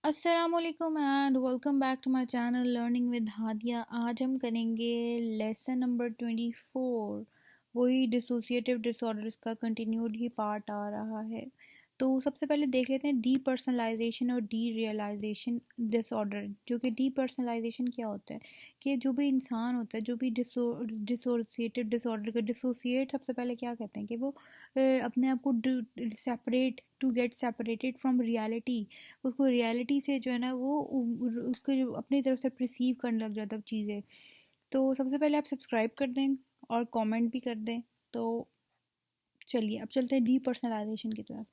अस्सलामुअलैकुम and welcome back to my channel learning with Hadiya. आज हम करेंगे लेसन नंबर 24। वही डिसोसिएटिव डिसऑर्डर्स का कंटिन्यूड ही पार्ट आ रहा है। तो सबसे पहले देख लेते हैं डीपर्सनलाइजेशन और डी रियलाइजेशन डिसऑर्डर। जो कि डीपर्सनलाइजेशन क्या होता है कि जो भी इंसान होता है, जो भी डिसोसिएटिव डिसऑर्डर का डिसोसिएट, सबसे पहले क्या कहते हैं कि वो अपने आप को separate to get separated from reality. उसको रियलिटी से जो है ना वो उसको जो अपनी तरफ से परसीव करने लग जाता है चीज़ें। तो सबसे पहले आप सब्सक्राइब कर दें और कमेंट भी कर दें। तो चलिए अब चलते हैं डीपर्सनलाइजेशन की तरफ।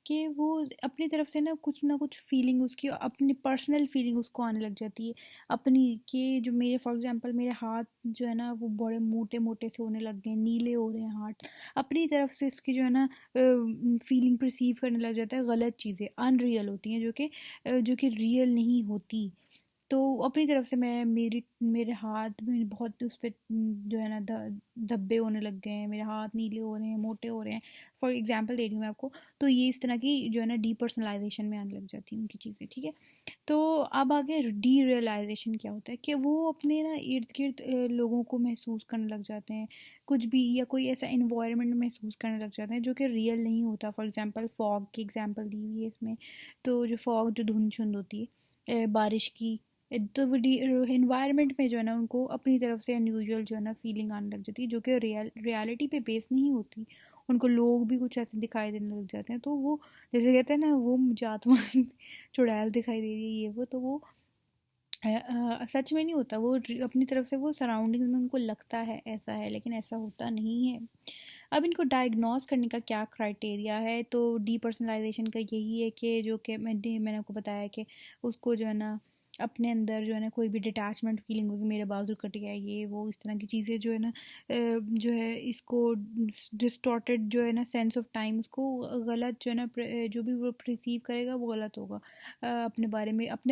कि वो अपनी तरफ से ना कुछ फीलिंग उसकी अपनी पर्सनल फीलिंग उसको आने लग जाती है अपनी। कि जो मेरे फॉर एग्जांपल मेरे हाथ जो है ना वो बड़े मोटे मोटे से होने लग गए, नीले हो रहे हैं हाथ। अपनी तरफ से इसकी जो है ना फीलिंग परसीव करने लग जाता है। गलत चीज़ें अनरियल होती हैं जो कि रियल नहीं होती। तो अपनी तरफ से मैं मेरे हाथ में बहुत उस पर जो है ना धब्बे होने लग गए हैं, मेरे हाथ नीले हो रहे हैं, मोटे हो रहे हैं। फॉर एग्जांपल दे रही हूँ मैं आपको। तो ये इस तरह की जो है ना डीपर्सनलाइजेशन में आने लग जाती है उनकी चीज़ें। ठीक है। तो अब आगे डी रियलाइजेशन क्या होता है कि वो अपने ना इर्द गिर्द लोगों को महसूस करने लग जाते हैं कुछ भी, या कोई ऐसा इन्वायरमेंट महसूस करने लग जाते हैं जो कि रियल नहीं होता। फॉर एग्जांपल फॉग की एग्जांपल दी हुई है इसमें। तो जो फॉग जो धुंध शुंध होती है बारिश की, तो वो इन्वायरमेंट में जो है ना उनको अपनी तरफ से अनयूजुअल जो है ना फीलिंग आने लग जाती है जो कि रियलिटी पे बेस नहीं होती। उनको लोग भी कुछ ऐसे दिखाई देने लग जाते हैं। तो वो जैसे कहते हैं ना वो मुझे आत्मा चुड़ैल दिखाई दे रही है ये वो। तो वो सच में नहीं होता। वो अपनी तरफ से वो सराउंडिंग में उनको लगता है ऐसा है, लेकिन ऐसा होता नहीं है। अब इनको डायग्नोस करने का क्या क्राइटेरिया है? तो डीपर्सनलाइजेशन का यही है कि जो कि मैंने आपको बताया कि उसको जो है ना अपने अंदर जो है ना कोई भी डिटैचमेंट फीलिंग होगी, मेरे बाजू कट गया ये वो, इस तरह की चीज़ें जो है ना जो है इसको डिस्टॉर्टेड जो है ना सेंस ऑफ टाइम, उसको गलत जो है ना जो भी वो परसीव करेगा वो गलत होगा। अपने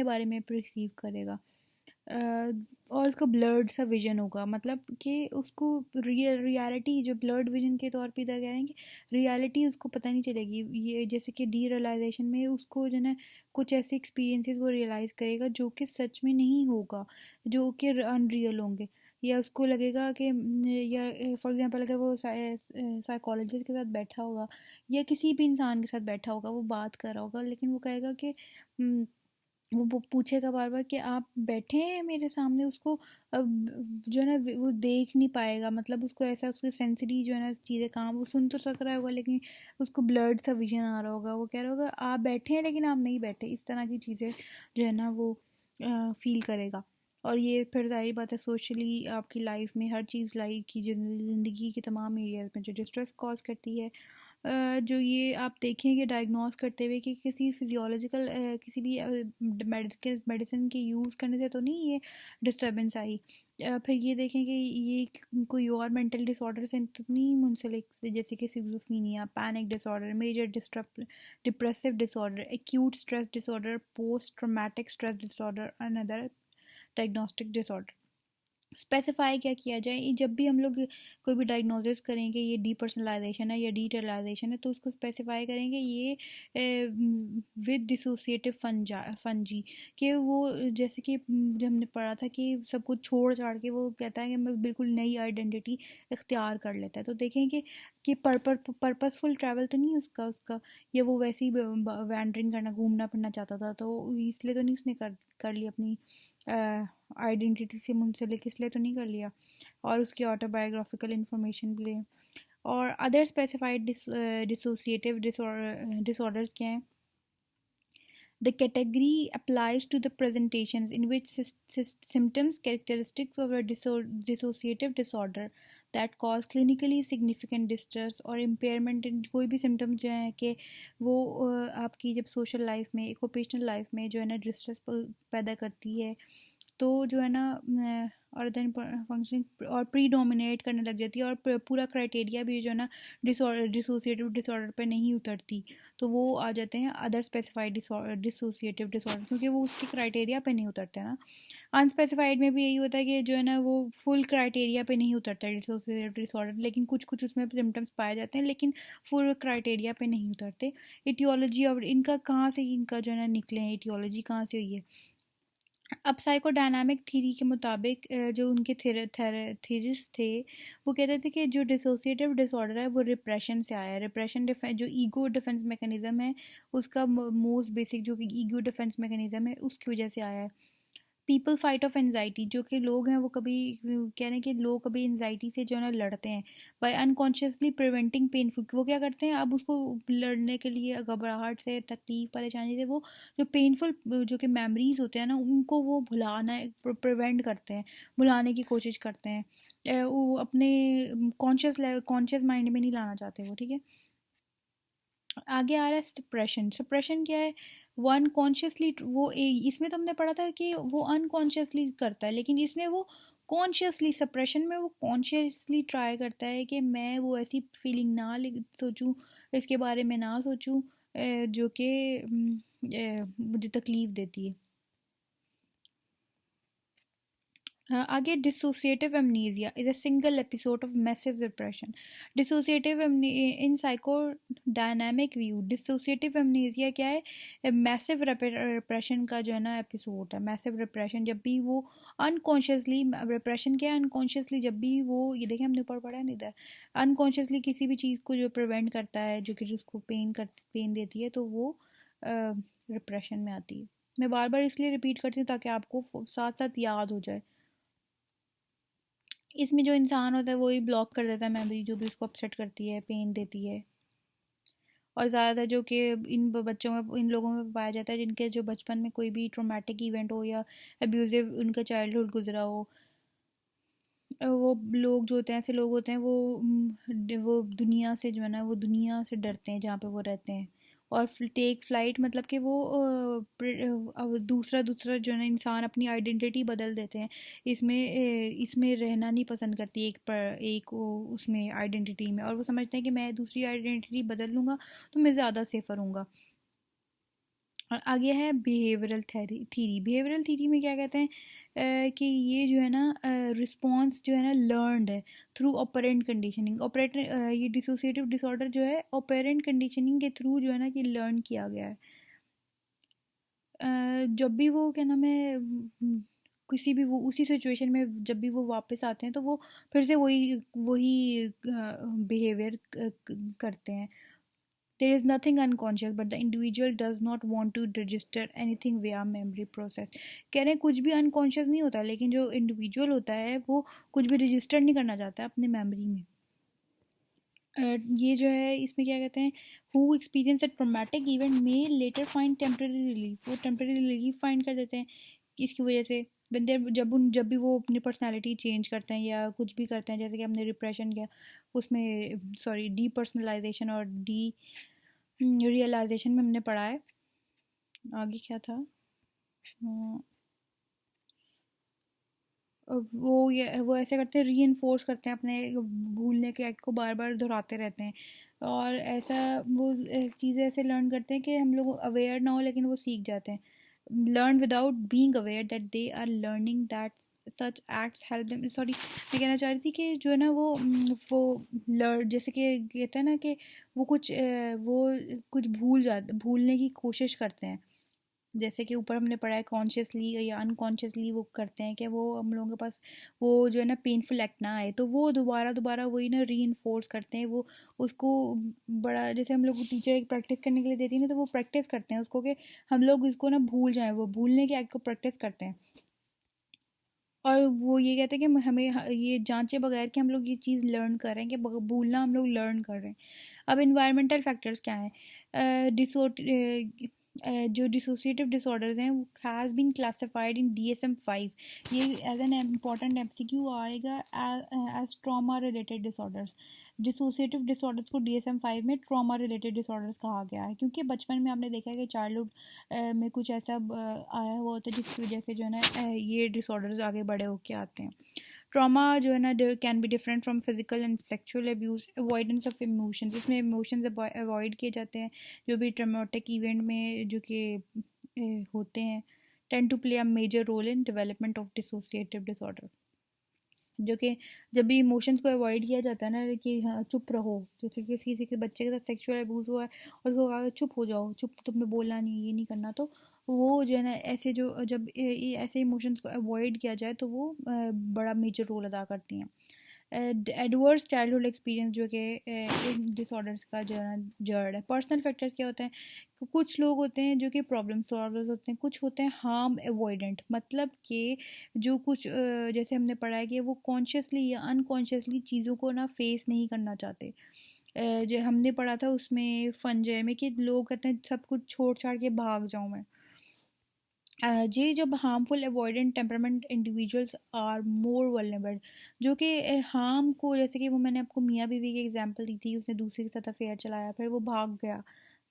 बारे में परसीव करेगा। और उसका ब्लर्ड सा विजन होगा, मतलब कि उसको रियलिटी जो ब्लर्ड विजन के तौर पे इधर कह रहे हैं कि रियलिटी उसको पता नहीं चलेगी। ये जैसे कि डी रियलाइजेशन में उसको जो है ना कुछ ऐसे एक्सपीरियंसेस वो रियलाइज़ करेगा जो कि सच में नहीं होगा, जो कि अनरियल होंगे। या उसको लगेगा कि या फॉर एग्जांपल अगर वो साइकोलॉजिस्ट के साथ बैठा होगा या किसी भी इंसान के साथ बैठा होगा, वो बात कर रहा होगा, लेकिन वो कहेगा कि वो पूछेगा बार बार कि आप बैठे हैं मेरे सामने। उसको जो है ना वो देख नहीं पाएगा, मतलब उसको ऐसा उसके सेंसरी जो है ना चीज़ें काम, वो सुन तो सक रहा होगा लेकिन उसको ब्लर्ड सा विजन आ रहा होगा। वो कह रहा होगा आप बैठे हैं लेकिन आप नहीं बैठे। इस तरह की चीज़ें जो है ना वो फील करेगा। और ये फिर जाहिर बात है सोशली आपकी लाइफ में हर चीज़, लाइफ की ज़िंदगी के तमाम एरियाज में जो डिस्ट्रेस कॉज करती है। जो ये आप देखें कि डायग्नोस करते हुए कि किसी फिजियोलॉजिकल किसी भी मेडिसिन के यूज़ करने से तो नहीं ये डिस्टर्बेंस आई। फिर ये देखें कि ये कोई और मेंटल डिसऑर्डर से तो नहीं मुंसलिक, जैसे कि schizophrenia, panic disorder, major depressive disorder, acute stress disorder, post traumatic stress disorder, another diagnostic disorder. Specify क्या किया जाए? जब भी हम लोग कोई भी डायग्नोसिस करेंगे ये डीपर्सनलाइजेशन है या डिटरलाइजेशन है, तो उसको स्पेसिफाई करेंगे ये विद डिसोसिएटिव फंजी। कि वो जैसे कि जब हमने पढ़ा था कि सब कुछ छोड़ छाड़ के वो कहता है कि मैं बिल्कुल नई आइडेंटिटी इख्तियार कर लेता है। तो देखें कि पर्पसफुल ट्रैवल तो नहीं उसका उसका या वो वैसे ही वैंडरिंग करना, घूमना फिरना चाहता था, तो इसलिए तो नहीं उसने कर लिया अपनी आइडेंटिटी से मुंसलिक, इसलिए तो नहीं कर लिया। और उसकी ऑटोबायोग्राफिकल इंफॉर्मेशन भी है। और अदर स्पेसिफाइड डिसोसिएटिव डिसऑर्डर्स क्या हैं? The category applies to the presentations in which symptoms characteristics of a dissociative disorder that cause clinically significant distress or impairment in कोई भी symptom जो है कि वो आपकी जब सोशल लाइफ में, ओकेशनल लाइफ में जो है ना डिस्ट्रेस पैदा करती है, तो जो है ना और देन फंक्शनिंग और प्रीडोमिनेट करने लग जाती है, और पूरा क्राइटेरिया भी जो है ना डिसोसिएटिव डिसऑर्डर पे नहीं उतरती, तो वो आ जाते हैं अदर स्पेसिफाइड डिसोसिएटिव डिसऑर्डर, क्योंकि वो उसके क्राइटेरिया पे नहीं उतरते ना। अनस्पेसिफाइड में भी यही होता है कि जो है ना वो फुल क्राइटेरिया पे नहीं उतरता है डिसोसिएटिव डिसऑर्डर, लेकिन कुछ कुछ उसमें सिम्टम्स पाए जाते हैं, लेकिन फुल क्राइटेरिया पे नहीं उतरते। इटियोलॉजी और इनका कहाँ से, इनका जो है ना निकले हैं, इटियोलॉजी कहाँ से हुई है। अब साइकोडायनामिक थ्योरी के मुताबिक जो उनके थेरिस्ट थे, वो कहते थे कि जो डिसोसिएटिव डिसऑर्डर है वो रिप्रेशन से आया है। रिप्रेशन जो ईगो डिफेंस मैकेनिज्म है, उसका मोस्ट बेसिक जो कि ईगो डिफेंस मैकेनिज्म है, उसकी वजह से आया है। पीपल फाइट ऑफ एनजाइटी, जो कि लोग हैं वो कभी कह रहे हैं कि लोग कभी एनजाइटी से जो है ना लड़ते हैं बाय अनकॉन्शियसली प्रिवेंटिंग पेनफुल। वो क्या करते हैं, अब उसको लड़ने के लिए घबराहट से, तकलीफ, परेशानी से, वो जो पेनफुल जो कि मेमोरीज होते हैं ना, उनको वो भुलाना प्रिवेंट करते हैं, भुलाने की कोशिश करते हैं। वो अपने कॉन्शियस माइंड में नहीं लाना चाहते वो, ठीक है। आगे आ रहा है सप्रेशन। सप्रेशन क्या है, वो अनकॉन्शियसली, इसमें तो हमने पढ़ा था कि वो अनकॉन्शियसली करता है, लेकिन इसमें वो कॉन्शियसली, सप्रेशन में वो कॉन्शियसली ट्राई करता है कि मैं वो ऐसी फीलिंग ना सोचूं, इसके बारे में ना सोचूं जो कि मुझे तकलीफ़ देती है। आगे dissociative amnesia is a single episode of massive depression. Dissociative in psychodynamic view, dissociative amnesia क्या है, मैसिव डिप्रेशन का जो है ना एपिसोड है। मैसिव डिप्रेशन जब भी वो अनकॉन्शियसली, डिप्रेशन क्या है, अनकॉन्शियसली जब भी वो, ये देखें हमने ऊपर पढ़ा है ना इधर, अनकॉन्शियसली किसी भी चीज़ को जो प्रिवेंट करता है, जो कि जिसको पेन देती है, तो वो डिप्रेशन में आती है। मैं बार बार इसलिए रिपीट करती हूँ ताकि आपको साथ साथ याद हो जाए। इसमें जो इंसान होता है वो ही ब्लॉक कर देता है मेमोरी, जो भी उसको अपसेट करती है, पेन देती है। और ज़्यादातर जो कि इन बच्चों में, इन लोगों में पाया जाता है जिनके जो बचपन में कोई भी ट्रोमेटिक इवेंट हो या अब्यूजिव उनका चाइल्डहुड गुजरा हो, वो लोग जो होते हैं, ऐसे लोग होते हैं, वो दुनिया से जो है ना, वो दुनिया से डरते हैं जहाँ पे वो रहते हैं। और टेक फ्लाइट मतलब कि वो दूसरा दूसरा जो है ना इंसान अपनी आइडेंटिटी बदल देते हैं। इसमें रहना नहीं पसंद करती उसमें आइडेंटिटी में, और वो समझते हैं कि मैं दूसरी आइडेंटिटी बदल लूँगा तो मैं ज़्यादा सेफ़र हूँगा। और आगे है बिहेवियरल थीरी। बिहेवियरल थीरी में क्या कहते हैं कि ये जो है ना रिस्पॉन्स जो है ना लर्नड है थ्रू ऑपरेंट कंडीशनिंग। ये डिसोसिएटिव डिसऑर्डर जो है ऑपरेंट कंडीशनिंग के थ्रू जो है ना कि लर्न किया गया है। जब भी वो क्या नाम है, किसी भी वो उसी सिचुएशन में जब भी वो वापस आते हैं, तो वो फिर से वही वही बिहेवियर करते हैं। There is nothing unconscious, but the individual does not want to register anything via memory process. कह रहे हैं कुछ भी अनकॉन्शियस नहीं होता, लेकिन जो इंडिविजुअल होता है वो कुछ भी रजिस्टर नहीं करना चाहता है अपने मेमोरी में। ये जो है इसमें क्या कहते हैं, who experience a traumatic event में लेटर फाइंड टेम्पररी रिलीफ, वो टेम्पररी रिलीफ फाइंड कर देते हैं इसकी वजह से। जब भी वो अपनी पर्सनालिटी चेंज करते हैं या कुछ भी करते हैं, जैसे कि हमने रिप्रेशन किया उसमें, सॉरी, डीपर्सनलाइजेशन और रियलाइजेशन में हमने पढ़ा है। आगे क्या था, वो ऐसे करते हैं, री करते हैं अपने भूलने के एक्ट को, बार बार दोहराते रहते हैं। और ऐसा वो चीज़ें ऐसे लर्न करते हैं कि हम लोग अवेयर ना हो, लेकिन वो सीख जाते हैं। Learn without being aware that they are learning that such acts help them. Sorry, मैं कहना चाह रही थी कि जो है ना वो लर्न, जैसे कि कहते हैं ना कि वो कुछ भूलने की कोशिश करते हैं। जैसे कि ऊपर हमने पढ़ा है, कॉन्शियसली या अनकॉन्शियसली वो करते हैं कि वो हम लोगों के पास वो जो है ना पेनफुल एक्ट ना आए, तो वो दोबारा दोबारा वही ना री करते हैं वो उसको। बड़ा जैसे हम लोग टीचर प्रैक्टिस करने के लिए देती है ना, तो वो प्रैक्टिस करते हैं उसको कि हम लोग इसको ना भूल जाएं, वो भूलने के एक्ट को प्रैक्टिस करते हैं। और वो ये कहते हैं कि हमें ये जांचे बगैर कि हम लोग ये चीज़ लर्न कर रहे हैं, कि भूलना हम लोग लर्न कर रहे हैं। अब इन्वायरमेंटल फैक्टर्स क्या हैं, जो डिसोसिएटिव डिसऑर्डर्स हैं वो has been classified in DSM-5। ये एज एन इम्पॉर्टेंट MCQ आएगा as trauma related disorders. Dissociative disorders को DSM-5 में ट्रॉमा रिलेटेड डिसऑर्डर्स कहा गया है, क्योंकि बचपन में आपने देखा है कि चाइल्डहुड में कुछ ऐसा आया हुआ होता है जिसकी वजह से जो है ना ये डिसऑर्डर्स आगे बड़े होके आते हैं। ट्रॉमा जो है ना can be different from physical and sexual abuse. Avoidance of emotions, इसमें इमोशंस अवॉइड किए जाते हैं जो भी ट्रॉमेटिक इवेंट में जो कि होते हैं। Tend to play a major role in development of dissociative disorder. जो कि जब भी इमोशंस को अवॉइड किया जाता है ना कि हाँ चुप रहो, जैसे किसी किसी के बच्चे के साथ सेक्सुअल अब्यूज़ हुआ है और उसको कहा चुप हो जाओ, चुप, तुमने बोलना नहीं, ये नहीं करना, तो वो जो है ना ऐसे जो जब ऐसे इमोशंस को अवॉइड किया जाए तो वो बड़ा मेजर रोल अदा करती हैं। एडवर्स चाइल्डहुड एक्सपीरियंस जो कि इन डिसऑर्डर्स का जो है जड़ है। पर्सनल फैक्टर्स क्या होते हैं? कुछ लोग होते हैं जो कि प्रॉब्लम सॉल्वर्स होते हैं, कुछ होते हैं हार्म अवॉइडेंट, मतलब कि जो कुछ जैसे हमने पढ़ा है कि वो कॉन्शियसली या अनकॉन्शियसली चीज़ों को ना फेस नहीं करना चाहते। जो हमने पढ़ा था उसमें फंजे में कि लोग कहते हैं सब कुछ छोड़ छाड़ के भाग जाऊँ मैं। जी, जब harmful avoidant temperament individuals are more vulnerable, जो कि हार्म को, जैसे कि वो मैंने आपको मियाँ बीवी की एग्जांपल दी थी, उसने दूसरे के साथ अफेयर चलाया फिर वो भाग गया,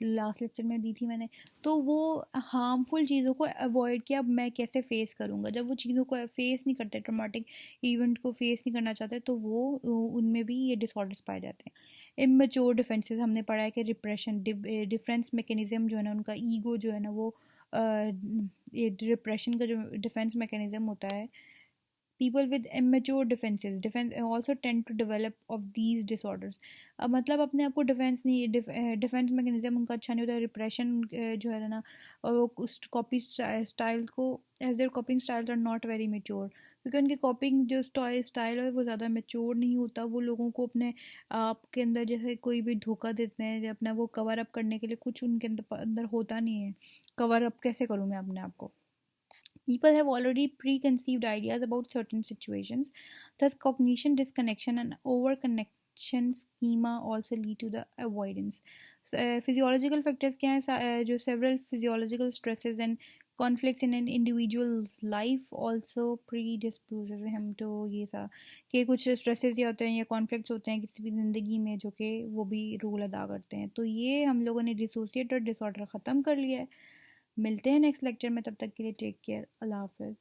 लास्ट लेक्चर में दी थी मैंने। तो वो हार्मफुल चीज़ों को अवॉइड किया, अब मैं कैसे फेस करूँगा? जब वो चीज़ों को फेस नहीं करते, ट्रॉमेटिक इवेंट को फेस नहीं करना चाहते, तो वो उनमें भी ये डिसऑर्डर्स पाए जाते हैं। इमेच्योर डिफेंसेस, हमने पढ़ा है कि रिप्रेशन डिफेंस मैकेनिज्म जो है ना उनका, ईगो जो है ना वो ये डिप्रेशन का जो डिफेंस मैकेनिज्म होता है। People with immature defence also tend to develop of these disorders. अब मतलब अपने आप को डिफेंस नहीं, डिफेंस मैकेनिज्म उनका अच्छा नहीं होता। रिप्रेशन जो है ना, और वो उस कॉपी स्टाइल को, as their coping styles are not very mature, क्योंकि उनकी कॉपिंग जो स्टाइल है वो ज़्यादा मेच्योर नहीं होता। वो लोगों को अपने आप के अंदर जैसे कोई भी धोखा देते हैं अपना वो कवर अप करने के लिए, कुछ उनके अंदर होता नहीं है। कवर अप कैसे करूँ मैं अपने आप को? People have already preconceived ideas about certain situations. Thus, cognition disconnection and overconnection schema also lead to the avoidance. So, physiological factors क्या हैं? जो several physiological stresses and conflicts in an individual's life also predisposes him to ये सा कि कुछ stresses या होते हैं या conflicts होते हैं किसी भी ज़िंदगी में जो कि वो भी रोल अदा करते हैं। तो ये हम लोगों ने डिसोसिएट और डिसऑर्डर ख़त्म कर लिया है। मिलते हैं नेक्स्ट लेक्चर में, तब तक के लिए टेक केयर, अल्लाह हाफिज़।